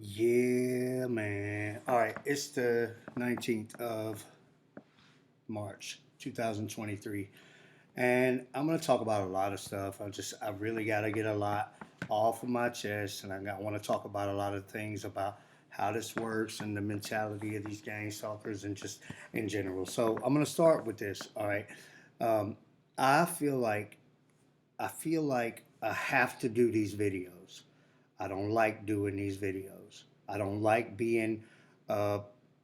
Yeah, man. All right, it's the 19th of March, 2023. And I'm going to talk about a lot of stuff. I really got to get a lot off of my chest. And I want to talk about a lot of things about how this works and the mentality of these gang stalkers and just in general. So I'm going to start with this. All right. Um, I feel like I have to do these videos. I don't like doing these videos. I don't like being. Uh,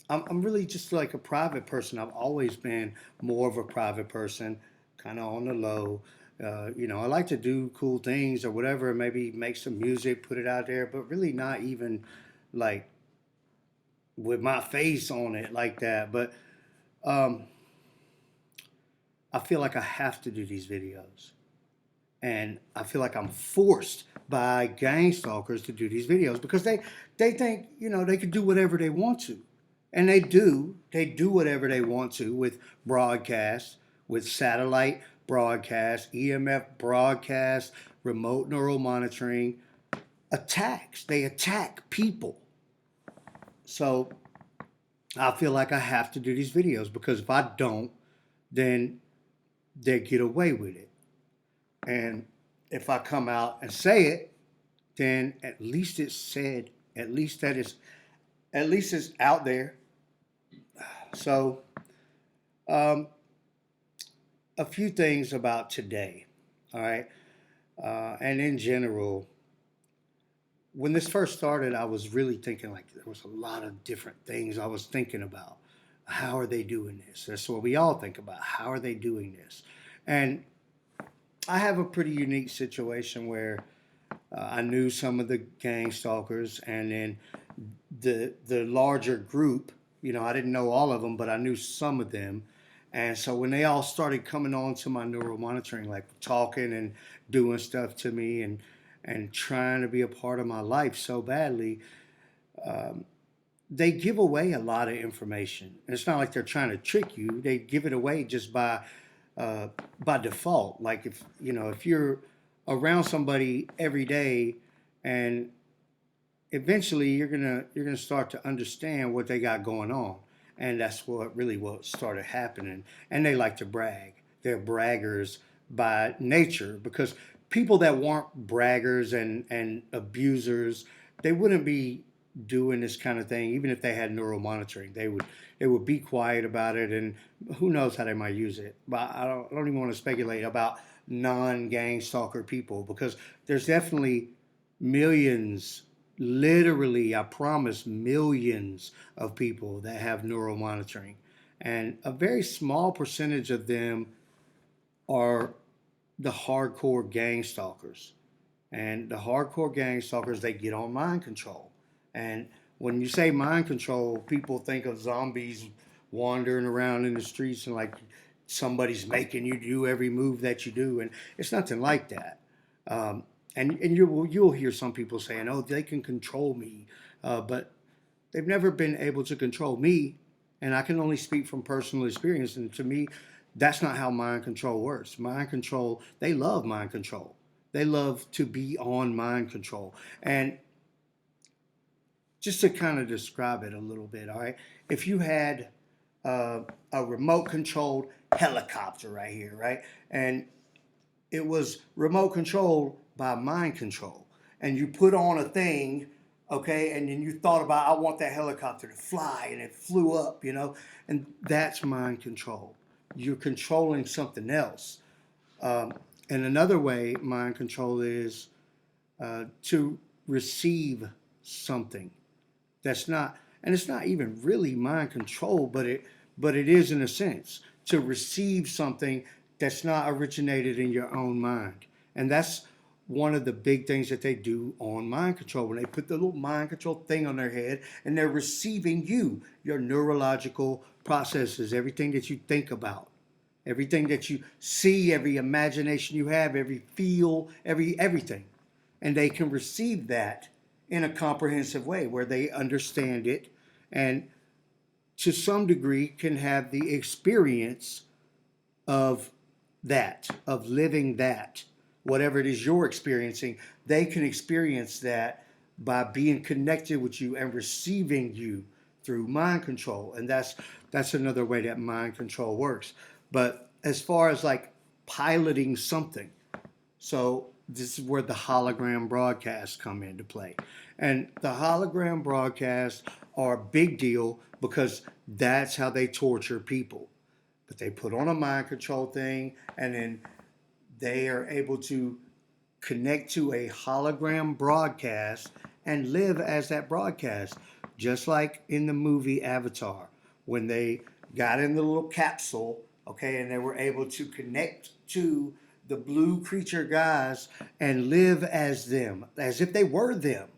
I'm really just like a private person. I've always been more of a private person, kind of on the low. I like to do cool things or whatever. Maybe make some music, put it out there, but really not even like with my face on it like that. But um, I feel like I have to do these videos. And I feel like I'm forced by gang stalkers to do these videos because they think they could do whatever they want to, and they do whatever they want to with broadcast, with satellite broadcast, EMF broadcast, remote neural monitoring, attacks. They attack people. So I feel like I have to do these videos because if I don't, then they get away with it. And if I come out and say it, then at least it's said. At least that is, at least it's out there. So, um, a few things about today. All right, and in general, when this first started, I was really thinking like there was a lot of different things I was thinking about. How are they doing this? That's what we all think about. How are they doing this? And I have a pretty unique situation where I knew some of the gang stalkers, and then the larger group. I didn't know all of them, but I knew some of them. And so when they all started coming on to my neural monitoring, like talking and doing stuff to me and trying to be a part of my life so badly, they give away a lot of information. And it's not like they're trying to trick you; they give it away just by default. Like if you're around somebody every day, and eventually you're gonna start to understand what they got going on, and that's what started happening. And they like to brag. They're braggers by nature because people that weren't braggers and abusers, they wouldn't be doing this kind of thing even if they had neural monitoring. They would be quiet about it, and who knows how they might use it. But I don't even want to speculate about non-gang stalker people because there's definitely millions, literally, I promise, millions of people that have neural monitoring. And a very small percentage of them are the hardcore gang stalkers. And the hardcore gang stalkers, they get on mind control. And when you say mind control, people think of zombies wandering around in the streets and like somebody's making you do every move that you do. And it's nothing like that. Um, and you'll hear some people saying, "Oh, they can control me," but they've never been able to control me, and I can only speak from personal experience. And to me, that's not how mind control works. Mind control, they love mind control. They love to be on mind control. And just to kind of describe it a little bit, all right, if you had uh, a remote controlled helicopter right here, right, and it was remote controlled by mind control. And you put on a thing, okay, and then you thought about, I want that helicopter to fly, and it flew up, and that's mind control. You're controlling something else. Um, and another way mind control is to receive something that's not, and it's not even really mind control, but it is in a sense to receive something that's not originated in your own mind. And that's one of the big things that they do on mind control when they put the little mind control thing on their head and they're receiving your neurological processes, everything that you think about, everything that you see, every imagination you have, every feel, everything. And they can receive that in a comprehensive way where they understand it and to some degree can have the experience of that, of living that. Whatever it is you're experiencing, they can experience that by being connected with you and receiving you through mind control. And that's another way that mind control works. But as far as like piloting something, so this is where the hologram broadcasts come into play. And the hologram broadcasts are a big deal because that's how they torture people. But they put on a mind control thing, and then they are able to connect to a hologram broadcast and live as that broadcast, just like in the movie Avatar, when they got in the little capsule, okay, and they were able to connect to the blue creature guys and live as them, as if they were them.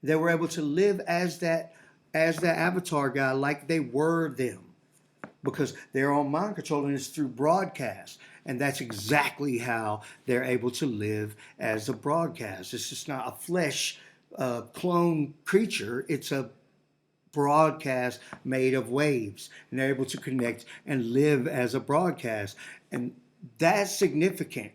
They were able to live as that Avatar guy, like they were them, because they're on mind control and it's through broadcast. And that's exactly how they're able to live as a broadcast. It's just not a flesh clone creature. It's a broadcast made of waves. And they're able to connect and live as a broadcast. And that's significant.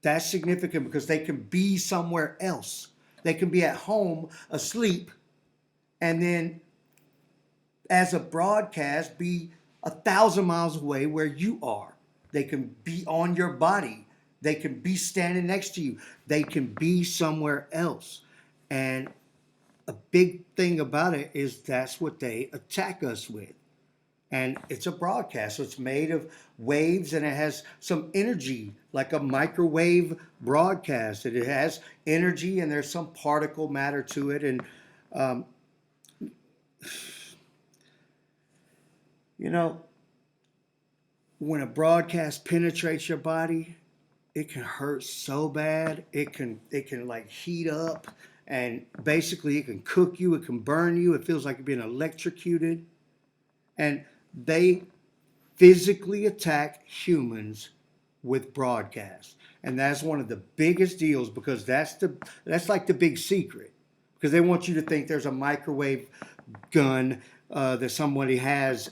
That's significant because they can be somewhere else. They can be at home asleep and then as a broadcast be 1,000 miles away where you are. They can be on your body. They can be standing next to you. They can be somewhere else. And a big thing about it is that's what they attack us with. And it's a broadcast. So it's made of waves and it has some energy, like a microwave broadcast. And it has energy and there's some particle matter to it. And, you know, when a broadcast penetrates your body, it can hurt so bad. It can like heat up, and basically it can cook you. It can burn you. It feels like you're being electrocuted. And they physically attack humans with broadcasts. And that's one of the biggest deals because that's like the big secret. Because they want you to think there's a microwave gun that somebody has,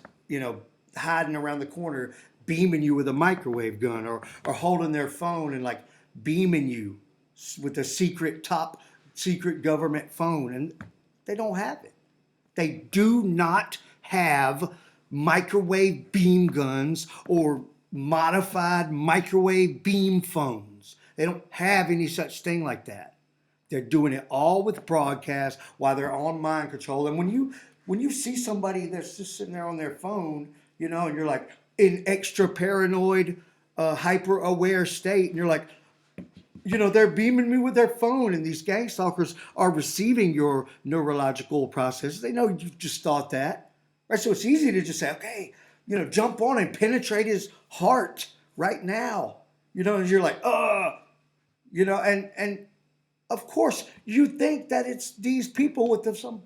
hiding around the corner, beaming you with a microwave gun, or holding their phone and like beaming you with a top secret government phone. And they don't have it. They do not have microwave beam guns or modified microwave beam phones. They don't have any such thing like that. They're doing it all with broadcast while they're on mind control. And when you see somebody that's just sitting there on their phone, and you're like in extra paranoid, hyper aware state, and you're like, they're beaming me with their phone, and these gang stalkers are receiving your neurological processes. They know you've just thought that, right? So it's easy to just say, okay, jump on and penetrate his heart right now, and you're like, and of course you think that it's these people with some,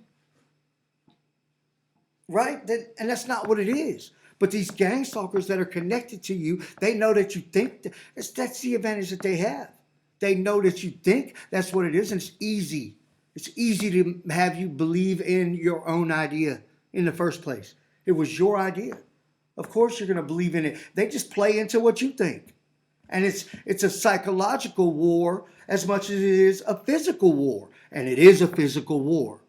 right? And that's not what it is. But these gang stalkers that are connected to you, they know that you think that's the advantage that they have. They know that you think that's what it is, and it's easy. It's easy to have you believe in your own idea in the first place. It was your idea. Of course you're going to believe in it. They just play into what you think. And it's a psychological war as much as it is a physical war. And it is a physical war.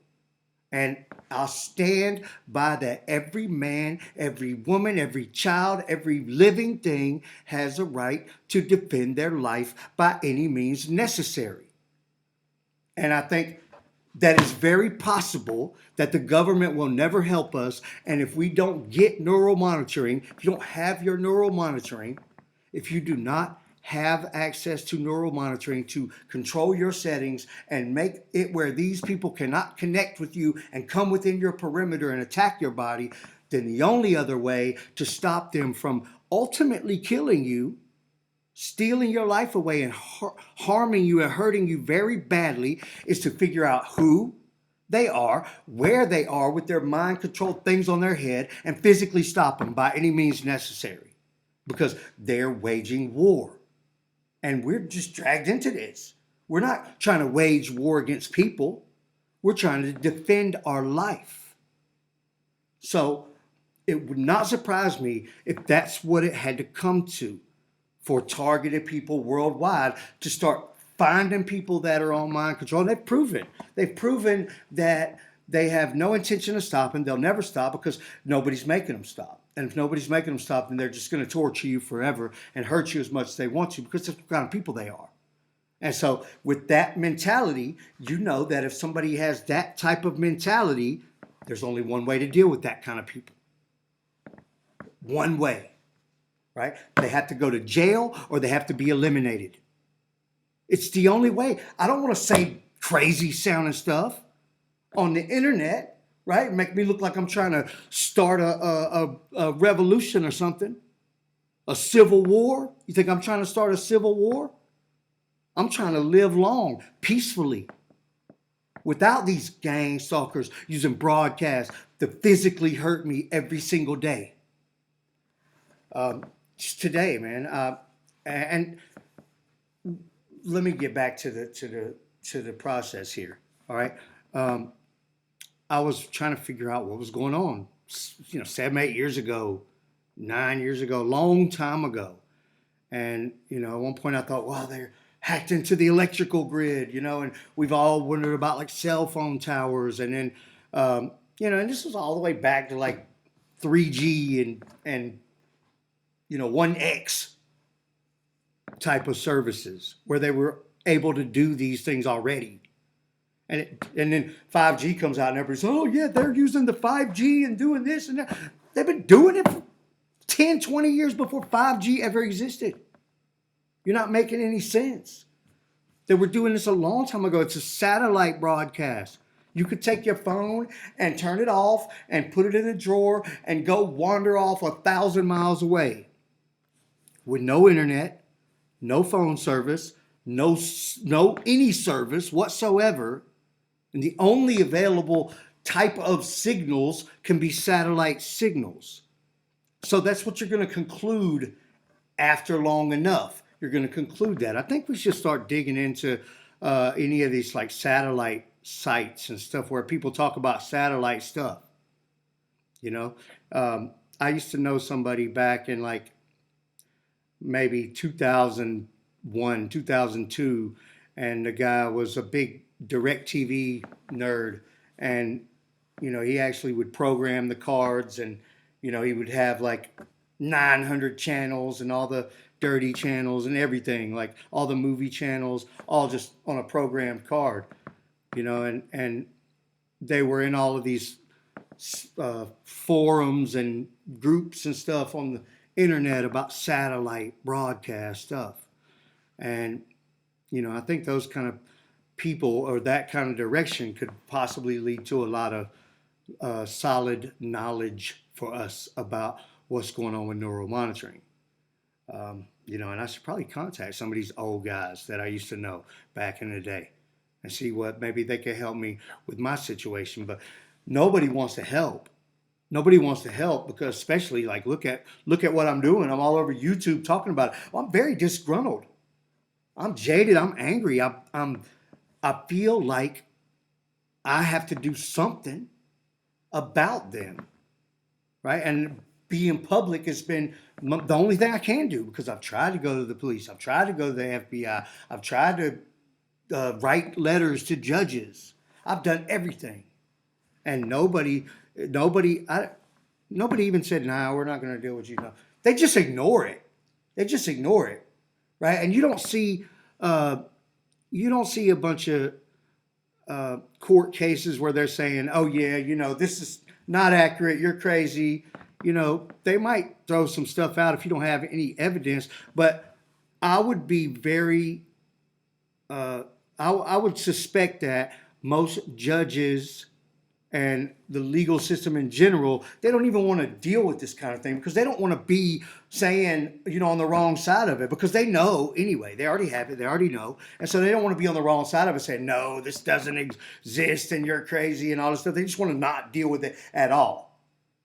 And I'll stand by that. Every man, every woman, every child, every living thing has a right to defend their life by any means necessary. And I think that it's very possible that the government will never help us. And if we don't get neural monitoring, if you don't have your neural monitoring, if you do not have access to neural monitoring to control your settings and make it where these people cannot connect with you and come within your perimeter and attack your body, then the only other way to stop them from ultimately killing you, stealing your life away and harming you and hurting you very badly is to figure out who they are, where they are with their mind-controlled things on their head, and physically stop them by any means necessary because they're waging war. And we're just dragged into this. We're not trying to wage war against people. We're trying to defend our life. So it would not surprise me if that's what it had to come to for targeted people worldwide to start finding people that are on mind control. And they've proven that they have no intention of stopping. They'll never stop because nobody's making them stop. And if nobody's making them stop, then they're just going to torture you forever and hurt you as much as they want to because that's the kind of people they are. And so with that mentality, you know that if somebody has that type of mentality, there's only one way to deal with that kind of people. One way, right? They have to go to jail or they have to be eliminated. It's the only way. I don't want to say crazy sounding stuff on the internet, right? Make me look like I'm trying to start a revolution or something. A civil war? You think I'm trying to start a civil war? I'm trying to live long, peacefully, without these gang stalkers using broadcasts to physically hurt me every single day. Just today, man. And let me get back to the process here. All right. I was trying to figure out what was going on. 7, 8 years ago, 9 years ago, a long time ago. And at one point I thought, wow, they're hacked into the electrical grid, and we've all wondered about like cell phone towers. And then, and this was all the way back to like 3G and 1X type of services where they were able to do these things already. And then 5G comes out and everybody's, oh yeah, they're using the 5G and doing this and that. They've been doing it for 10, 20 years before 5G ever existed. You're not making any sense. They were doing this a long time ago. It's a satellite broadcast. You could take your phone and turn it off and put it in a drawer and go wander off 1,000 miles away with no internet, no phone service, no any service whatsoever. And the only available type of signals can be satellite signals. So that's what you're going to conclude after long enough. You're going to conclude that. I think we should start digging into any of these like satellite sites and stuff where people talk about satellite stuff. I used to know somebody back in like maybe 2001, 2002, and the guy was a big DirecTV nerd, and he actually would program the cards, and he would have like 900 channels and all the dirty channels and everything, like all the movie channels, all just on a programmed card, and they were in all of these forums and groups and stuff on the internet about satellite broadcast stuff. And, I think those kind of people or that kind of direction could possibly lead to a lot of solid knowledge for us about what's going on with neural monitoring. And I should probably contact some of these old guys that I used to know back in the day and see what maybe they could help me with my situation. But nobody wants to help. Nobody wants to help because especially like look at what I'm doing. I'm all over YouTube talking about it. Well, I'm very disgruntled. I'm jaded. I'm angry. I feel like I have to do something about them, right? And being public has been the only thing I can do because I've tried to go to the police. I've tried to go to the FBI. I've tried to write letters to judges. I've done everything. And nobody even said, nah, we're not going to deal with you. No. They just ignore it. Right? And you don't see a bunch of court cases where they're saying, oh yeah, this is not accurate. You're crazy. They might throw some stuff out if you don't have any evidence, but I would be very, I would suspect that most judges and the legal system in general, they don't even want to deal with this kind of thing because they don't want to be saying, on the wrong side of it because they know anyway, they already have it, they already know. And so they don't want to be on the wrong side of it saying, no, this doesn't exist and you're crazy and all this stuff. They just want to not deal with it at all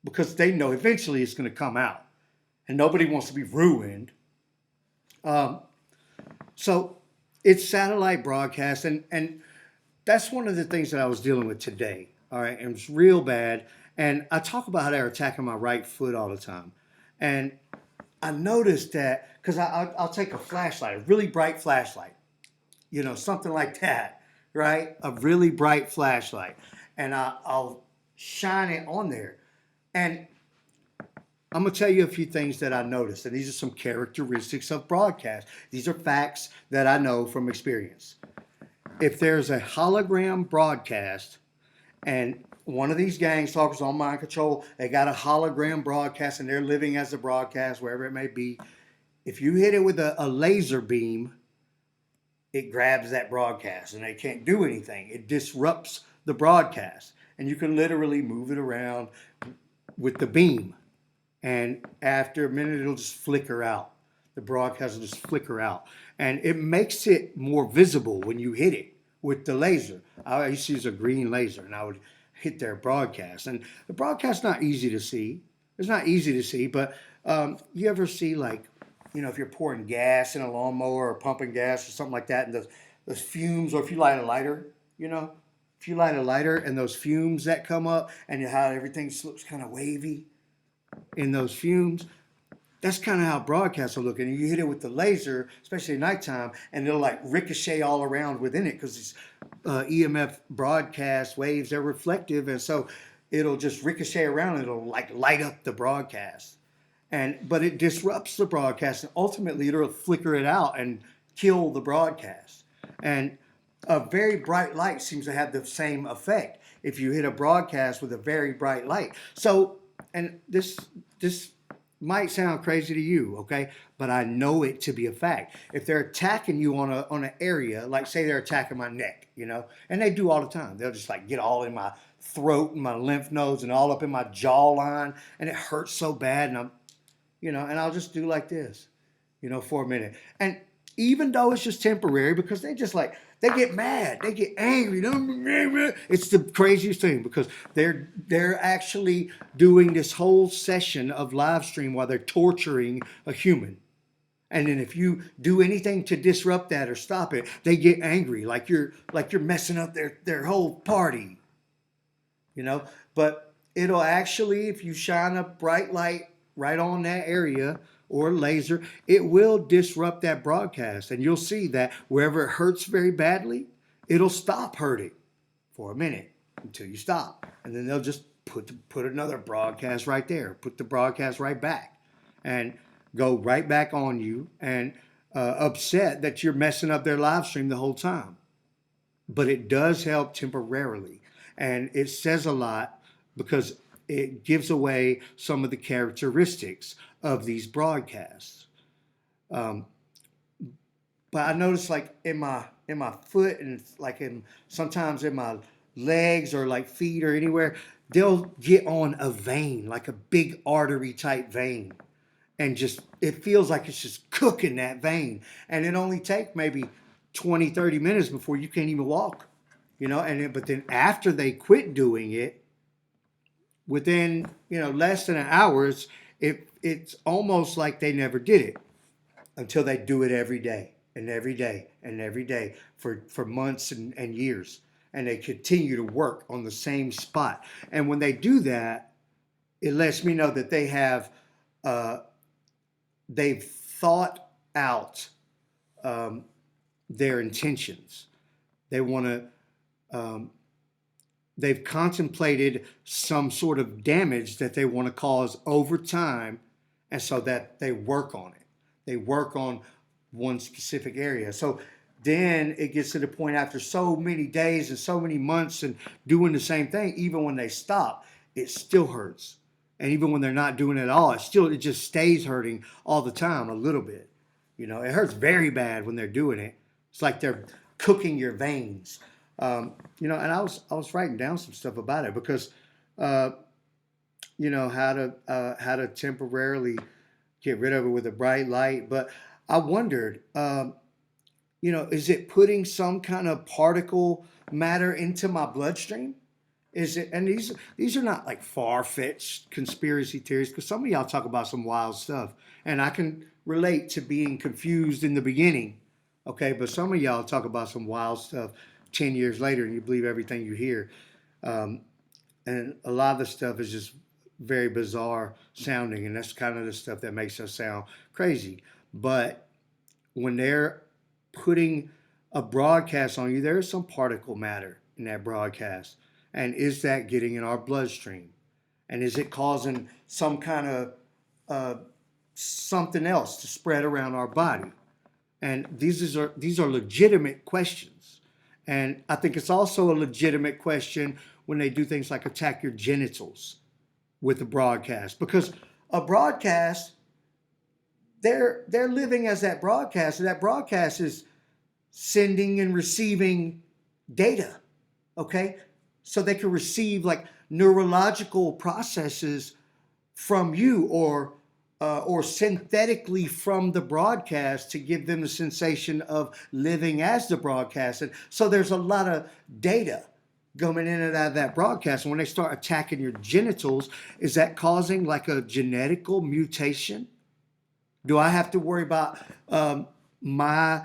because they know eventually it's going to come out and nobody wants to be ruined. So it's satellite broadcast and that's one of the things that I was dealing with today. All right, and it's real bad. And I talk about how they're attacking my right foot all the time. And I noticed that, because I'll take a flashlight, a really bright flashlight, something like that, right? A really bright flashlight, and I'll shine it on there. And I'm going to tell you a few things that I noticed, and these are some characteristics of broadcast. These are facts that I know from experience. If there's a hologram broadcast, and one of these gang stalkers on mind control, they got a hologram broadcast and they're living as a broadcast, wherever it may be. If you hit it with a laser beam, it grabs that broadcast and they can't do anything. It disrupts the broadcast. And you can literally move it around with the beam. And after a minute, it'll just flicker out. The broadcast will just flicker out. And it makes it more visible when you hit it with the laser. I used to use a green laser and I would hit their broadcast. And the broadcast's not easy to see. It's not easy to see, but you ever see, like, if you're pouring gas in a lawnmower or pumping gas or something like that, and those fumes, or if you light a lighter, if you light a lighter and those fumes that come up and how everything looks kind of wavy in those fumes, that's kind of how broadcasts are looking. And you hit it with the laser, especially at nighttime, and it'll like ricochet all around within it because it's EMF broadcast waves, they're reflective, and so it'll just ricochet around and it'll like light up the broadcast. But it disrupts the broadcast, and ultimately it'll flicker it out and kill the broadcast. And a very bright light seems to have the same effect if you hit a broadcast with a very bright light. So, and this might sound crazy to you, okay? But I know it to be a fact. If they're attacking you on an area, like say they're attacking my neck, and they do all the time. They'll just like get all in my throat and my lymph nodes and all up in my jawline, and it hurts so bad, and and I'll just do like this, for a minute. And even though it's just temporary, because they get mad, they get angry. It's the craziest thing because they're actually doing this whole session of live stream while they're torturing a human. And then if you do anything to disrupt that or stop it, they get angry, like you're messing up their whole party. But it'll actually, if you shine a bright light right on that area or laser, it will disrupt that broadcast. And you'll see that wherever it hurts very badly, it'll stop hurting for a minute until you stop. And then they'll just put another broadcast right there, put the broadcast right back, and go right back on you, and upset that you're messing up their live stream the whole time. But it does help temporarily. And it says a lot because it gives away some of the characteristics of these broadcasts. But I noticed, like in my foot, and like sometimes in my legs or like feet or anywhere, they'll get on a vein, like a big artery type vein, and just it feels like it's just cooking that vein. And it only takes maybe 20, 30 minutes before you can't even walk, but then after they quit doing it, within less than an hour, it's almost like they never did it until they do it every day and every day and every day for months and years, and they continue to work on the same spot. And when they do that, it lets me know that they've thought out their intentions. They want to. They've contemplated some sort of damage that they want to cause over time, and so that they work on it. They work on one specific area. So then it gets to the point after so many days and so many months and doing the same thing, even when they stop, it still hurts. And even when they're not doing it at all, it just stays hurting all the time a little bit. It hurts very bad when they're doing it. It's like they're cooking your veins. And I was writing down some stuff about it because, how to temporarily get rid of it with a bright light. But I wondered, is it putting some kind of particle matter into my bloodstream? Is it? And these are not like far-fetched conspiracy theories, because some of y'all talk about some wild stuff, and I can relate to being confused in the beginning. Okay, but some of y'all talk about some wild stuff 10 years later and you believe everything you hear. And a lot of the stuff is just very bizarre sounding, and that's kind of the stuff that makes us sound crazy. But when they're putting a broadcast on you, there is some particle matter in that broadcast. And is that getting in our bloodstream? And is it causing some kind of uh, something else to spread around our body? And these are legitimate questions. And I think it's also a legitimate question when they do things like attack your genitals with a broadcast, because a broadcast, they're living as that broadcast, and that broadcast is sending and receiving data. Okay, so they can receive like neurological processes from you, or synthetically from the broadcast to give them the sensation of living as the broadcast. And so there's a lot of data coming in and out of that broadcast. And when they start attacking your genitals, is that causing like a genetical mutation? Do I have to worry about my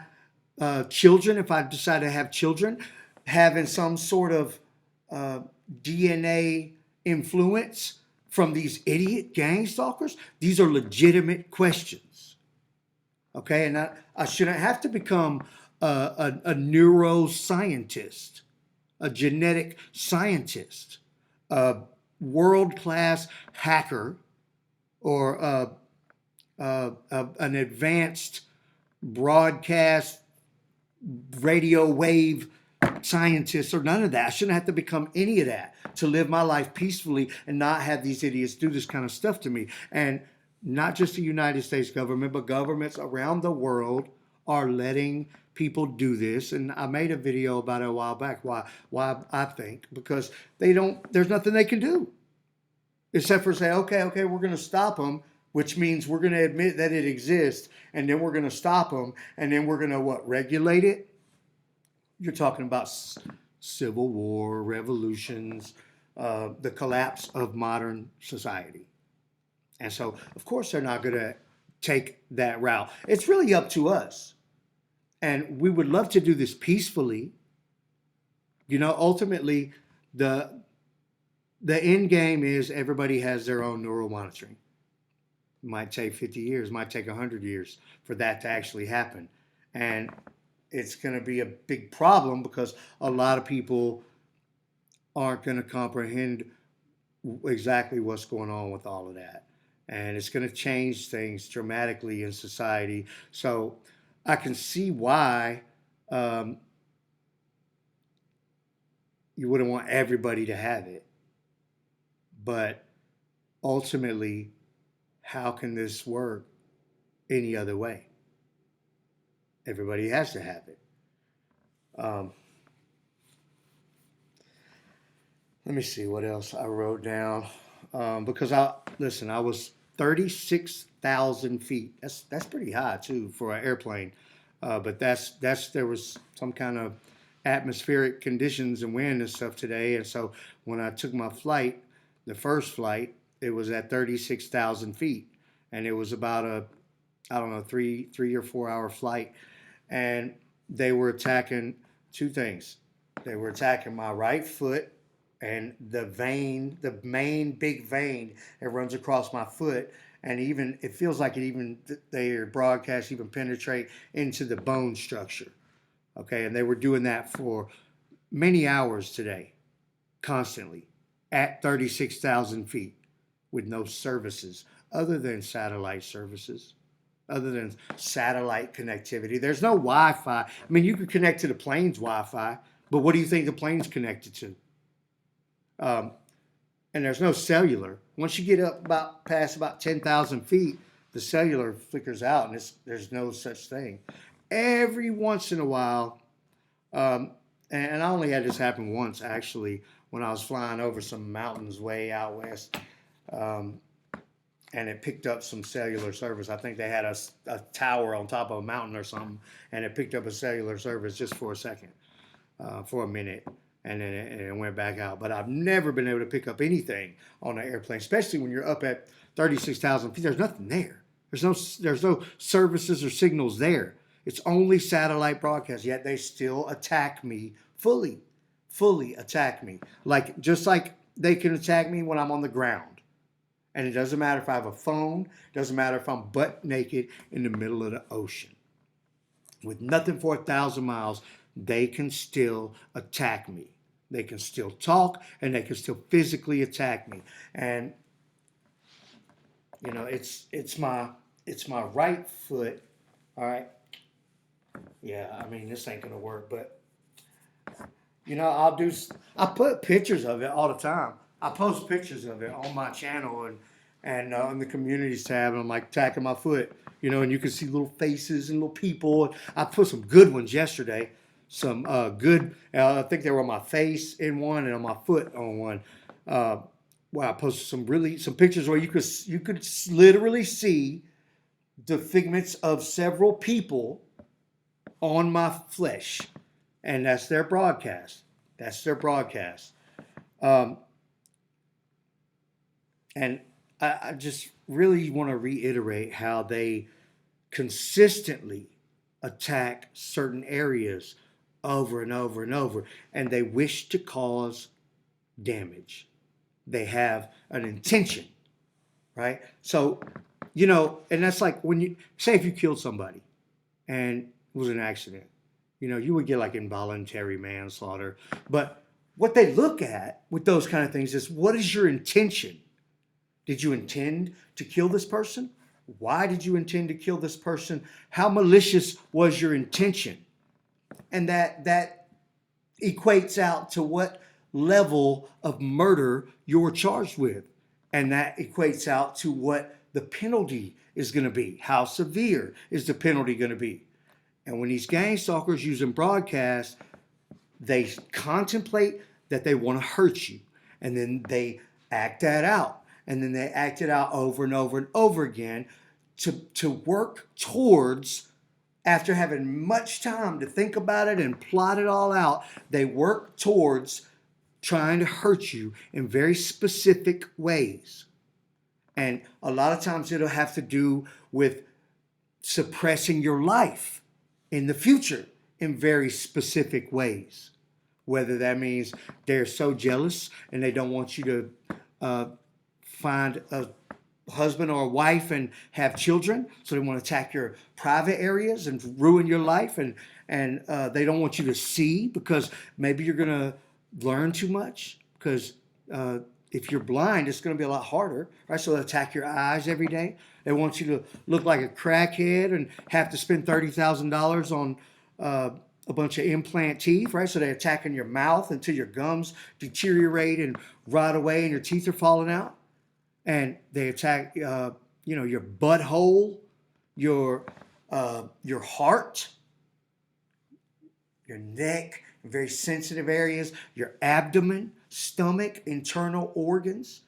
children, if I decide to have children, having some sort of uh, DNA influence from these idiot gang stalkers? These are legitimate questions. Okay, and I shouldn't have to become a neuroscientist, a genetic scientist, a world class hacker, or an advanced broadcast radio wave scientist, or none of that. I shouldn't have to become any of that to live my life peacefully and not have these idiots do this kind of stuff to me. And not just the United States government, but governments around the world are letting people do this. And I made a video about it a while back. Why I think because there's nothing they can do except for say, okay, we're going to stop them, which means we're going to admit that it exists, and then we're going to stop them, and then we're going to regulate it? You're talking about civil war, revolutions, the collapse of modern society. And so, of course, they're not going to take that route. It's really up to us. And we would love to do this peacefully. Ultimately, the end game is everybody has their own neural monitoring. It might take 50 years, might take 100 years for that to actually happen. And it's going to be a big problem because a lot of people aren't going to comprehend exactly what's going on with all of that. And it's going to change things dramatically in society. So I can see why you wouldn't want everybody to have it. But ultimately, how can this work any other way? Everybody has to have it. Let me see what else I wrote down. Because I was 36,000 feet. That's pretty high too for an airplane. But there was some kind of atmospheric conditions and wind and stuff today. And so when I took my flight, the first flight, it was at 36,000 feet, and it was about a, I don't know, 3 or 4 hour flight, and they were attacking two things. They were attacking my right foot and the main big vein that runs across my foot, and even it feels like their broadcasts even penetrate into the bone structure. Okay, and they were doing that for many hours today, constantly, at 36,000 feet with no services other than satellite services, other than satellite connectivity. There's no Wi-Fi. I mean, you could connect to the plane's Wi-Fi, but what do you think the plane's connected to? And there's no cellular. Once you get past about 10,000 feet, the cellular flickers out, and there's no such thing. Every once in a while, and I only had this happen once actually, when I was flying over some mountains way out west, and it picked up some cellular service. I think they had a tower on top of a mountain or something, and it picked up a cellular service just for a second, for a minute, and then it went back out. But I've never been able to pick up anything on an airplane, especially when you're up at 36,000 feet. There's nothing there. There's no services or signals there. It's only satellite broadcast, yet they still attack me fully attack me. Just like they can attack me when I'm on the ground. And it doesn't matter if I have a phone, it doesn't matter if I'm butt naked in the middle of the ocean. with nothing for 1,000 miles, they can still attack me. They can still talk and they can still physically attack me. And it's my right foot. All right. Yeah, I mean this ain't gonna work, but I put pictures of it all the time. I post pictures of it on my channel and on the communities tab, and I'm like attacking my foot, and you can see little faces and little people. I put some good ones yesterday. Some good. I think they were on my face in one and on my foot on one. Uh, Wow, I posted some pictures where you could literally see the figments of several people on my flesh, and that's their broadcast. That's their broadcast. Um, and I just really want to reiterate how they consistently attack certain areas over and over and over, and they wish to cause damage. They have an intention, right? So, and that's like when you say if you killed somebody and it was an accident, you would get like involuntary manslaughter. But what they look at with those kind of things is what is your intention? Did you intend to kill this person? Why did you intend to kill this person? How malicious was your intention? And that equates out to what level of murder you're charged with. And that equates out to what the penalty is going to be. How severe is the penalty going to be? And when these gang stalkers using broadcast, they contemplate that they want to hurt you. And then they act that out. And then they act it out over and over and over again to work towards, after having much time to think about it and plot it all out, they work towards trying to hurt you in very specific ways. And a lot of times it'll have to do with suppressing your life in the future in very specific ways. Whether that means they're so jealous and they don't want you to find a husband or a wife and have children, so they want to attack your private areas and ruin your life, and they don't want you to see because maybe you're going to learn too much, because if you're blind, it's going to be a lot harder, right? So they attack your eyes every day. They want you to look like a crackhead and have to spend $30,000 on a bunch of implant teeth, right? So they're attacking your mouth until your gums deteriorate and rot away and your teeth are falling out. And they attack, your butthole, your heart, your neck, very sensitive areas, your abdomen, stomach, internal organs.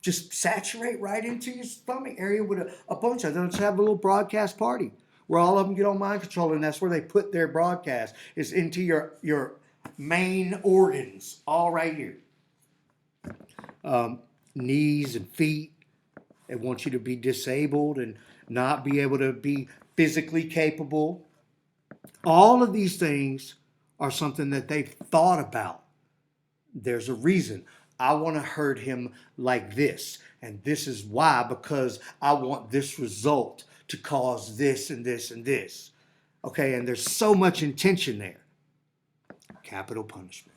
Just saturate right into your stomach area with a bunch of them. Just have a little broadcast party where all of them get on mind control, and that's where they put their broadcast, is into your main organs, all right here. Knees and feet. They want you to be disabled and not be able to be physically capable. All of these things are something that they've thought about. There's a reason. I want to hurt him like this. And this is why, because I want this result to cause this and this and this. Okay, and there's so much intention there. Capital punishment.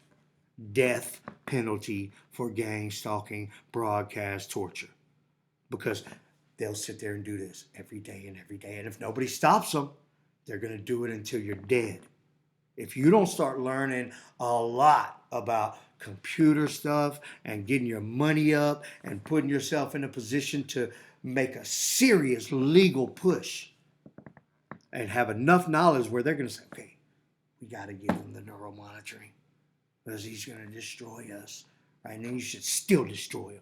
Death penalty for gang stalking, broadcast torture. Because they'll sit there and do this every day and every day. And if nobody stops them, they're going to do it until you're dead. If you don't start learning a lot about computer stuff and getting your money up and putting yourself in a position to make a serious legal push and have enough knowledge where they're going to say, okay, we got to give him the neural monitoring because he's going to destroy us. Right? And then you should still destroy him,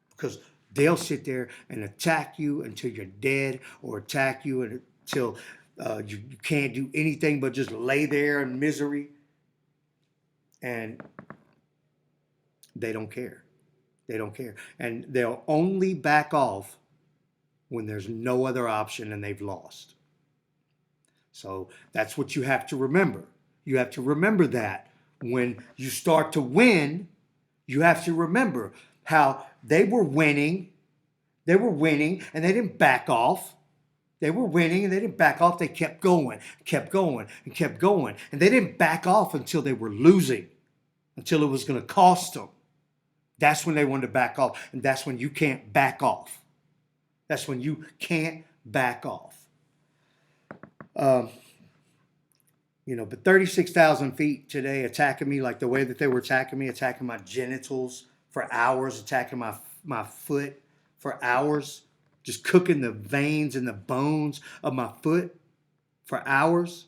because they'll sit there and attack you until you're dead, or attack you until you can't do anything but just lay there in misery. And they don't care. They don't care. And they'll only back off when there's no other option and they've lost. So that's what you have to remember. You have to remember that when you start to win, you have to remember how they were winning and they didn't back off. They were winning and they didn't back off. They kept going, kept going, and kept going. And they didn't back off until they were losing, until it was going to cost them. That's when they wanted to back off. And that's when you can't back off. That's when you can't back off. Um, but 36,000 feet today attacking me like the way that they were attacking me, attacking my genitals for hours, attacking my foot for hours, just cooking the veins and the bones of my foot for hours,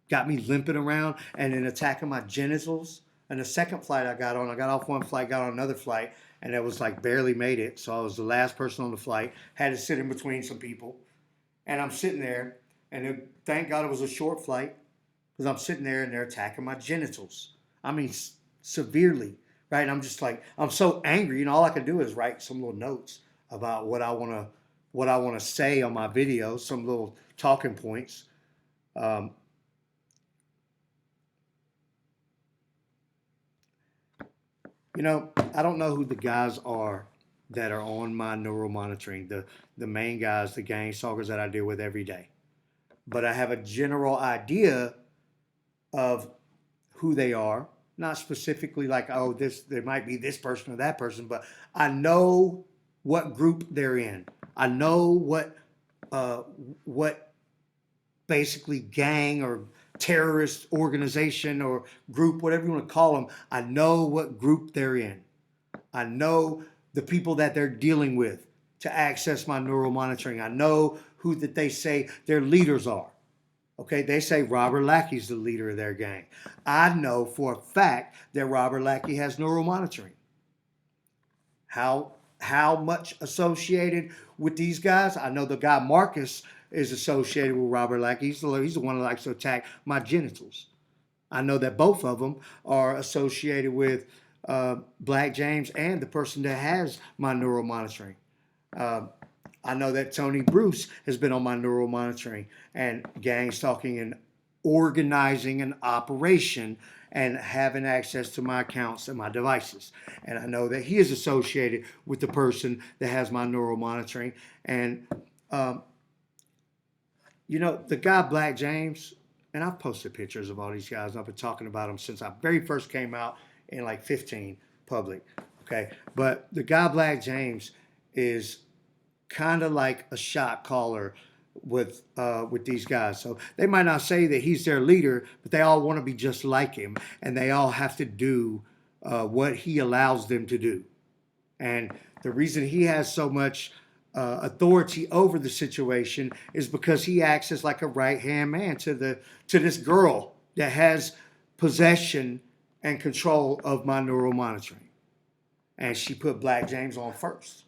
got me limping around, and then attacking my genitals. And the second flight I got off one flight, got on another flight, and it was like barely made it. So I was the last person on the flight, had to sit in between some people. And I'm sitting there, and thank God it was a short flight, because I'm sitting there and they're attacking my genitals. I mean, severely, right? And I'm just like, I'm so angry. All I could do is write some little notes about what I want to say on my video, some little talking points. I don't know who the guys are that are on my neural monitoring, the main guys, the gang stalkers that I deal with every day. But I have a general idea of who they are, not specifically like, oh, there might be this person or that person, but I know what group they're in. I know what basically gang or terrorist organization or group, whatever you want to call them. I know what group they're in. I know the people that they're dealing with to access my neural monitoring. I know who that they say their leaders are. Okay, they say Robert Lackey's the leader of their gang. I know for a fact that Robert Lackey has neural monitoring. How much associated with these guys? I know the guy Marcus is associated with Robert Lackey. He's the one who likes to attack my genitals. I know that both of them are associated with Black James and the person that has my neural monitoring. I know that Tony Bruce has been on my neural monitoring and gang stalking and organizing an operation and having access to my accounts and my devices. And I know that he is associated with the person that has my neural monitoring. And, the guy Black James, and I've posted pictures of all these guys. I've been talking about them since I very first came out in like 15 public. Okay. But the guy Black James is kind of like a shot caller with these guys. So they might not say that he's their leader, but they all want to be just like him, and they all have to do what he allows them to do. And the reason he has so much authority over the situation is because he acts as like a right-hand man to this girl that has possession and control of my neural monitoring. And she put Black James on first.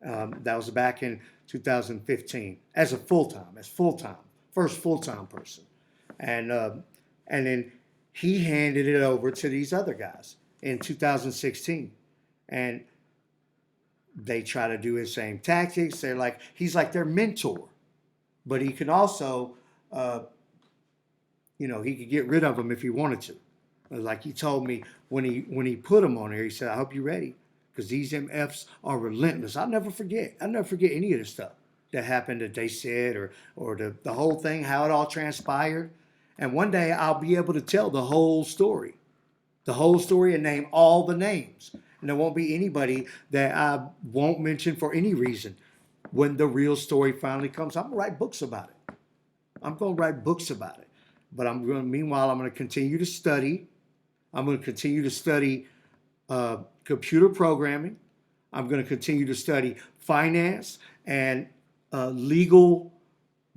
That was back in 2015 as first full-time person. And then he handed it over to these other guys in 2016. And they try to do his same tactics. He's like their mentor, but he can also, he could get rid of them if he wanted to. Like he told me when he put them on there, he said, I hope you're ready, because these MFs are relentless. I'll never forget any of the stuff that happened that they said or the whole thing, how it all transpired. And one day I'll be able to tell the whole story and name all the names. And there won't be anybody that I won't mention for any reason. When the real story finally comes, I'm going to write books about it. But meanwhile, I'm going to continue to study. I'm going to continue to study computer programming. I'm going to continue to study finance and legal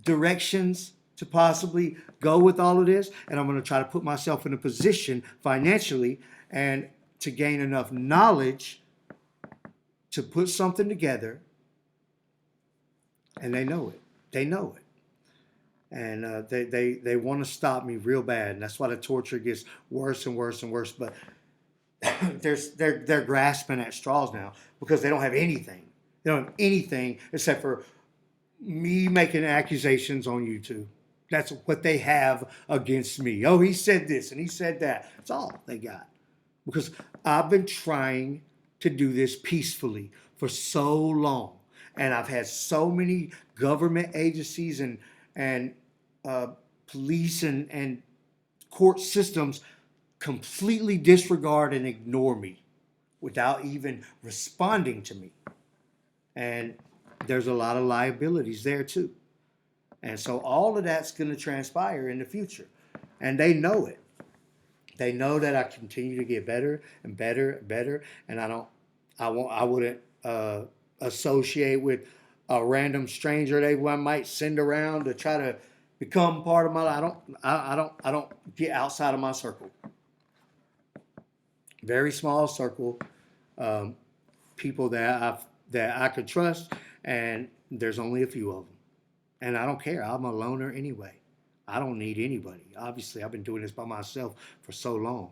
directions to possibly go with all of this. And I'm going to try to put myself in a position financially and to gain enough knowledge to put something together. And they know it. And they want to stop me real bad. And that's why the torture gets worse and worse and worse. But they're grasping at straws now because they don't have anything. They don't have anything except for me making accusations on YouTube. That's what they have against me. Oh, he said this and he said that. That's all they got. Because I've been trying to do this peacefully for so long. And I've had so many government agencies and uh, police and court systems completely disregard and ignore me without even responding to me. And there's a lot of liabilities there too. And so all of that's going to transpire in the future. And they know it. They know that I continue to get better and better and better. And I wouldn't associate with a random stranger they might send around to try to become part of my life. I don't get outside of my circle. Very small circle, um, people that I could trust, and there's only a few of them. And I don't care. I'm a loner anyway. I don't need anybody. Obviously, I've been doing this by myself for so long.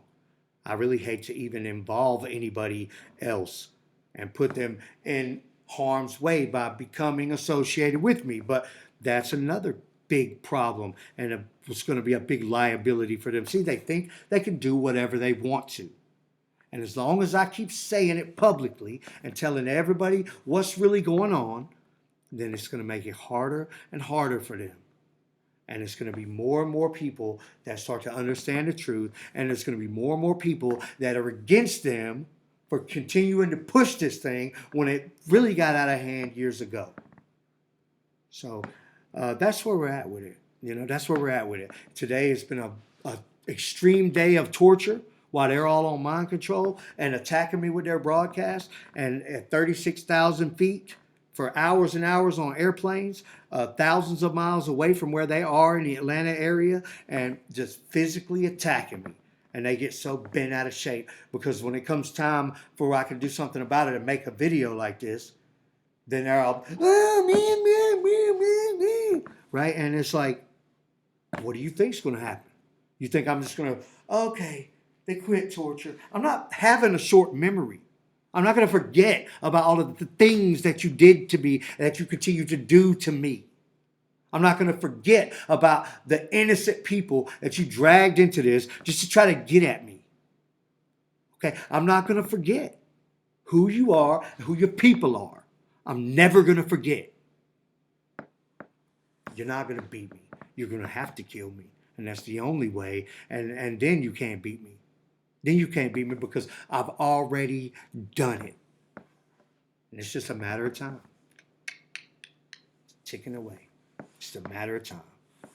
I really hate to even involve anybody else and put them in harm's way by becoming associated with me. But that's another big problem, and it's going to be a big liability for them. See, they think they can do whatever they want to. And as long as I keep saying it publicly and telling everybody what's really going on, then it's going to make it harder and harder for them. And it's going to be more and more people that start to understand the truth. And it's going to be more and more people that are against them for continuing to push this thing when it really got out of hand years ago. So that's where we're at with it. That's where we're at with it. Today has been a extreme day of torture while they're all on mind control and attacking me with their broadcast. And at 36,000 feet, for hours and hours on airplanes, thousands of miles away from where they are in the Atlanta area, and just physically attacking me. And they get so bent out of shape because when it comes time for where I can do something about it and make a video like this, then they're all, me, right? And it's like, what do you think's going to happen? You think I'm just going to, okay, they quit torture. I'm not having a short memory. I'm not going to forget about all of the things that you did to me, that you continue to do to me. I'm not going to forget about the innocent people that you dragged into this just to try to get at me. Okay? I'm not going to forget who you are and who your people are. I'm never going to forget. You're not going to beat me. You're going to have to kill me. And that's the only way. And then you can't beat me. Then you can't beat me because I've already done it. And it's just a matter of time. It's ticking away. It's a matter of time.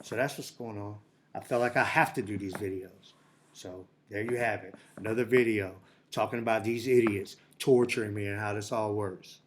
So that's what's going on. I felt like I have to do these videos. So there you have it. Another video talking about these idiots torturing me and how this all works.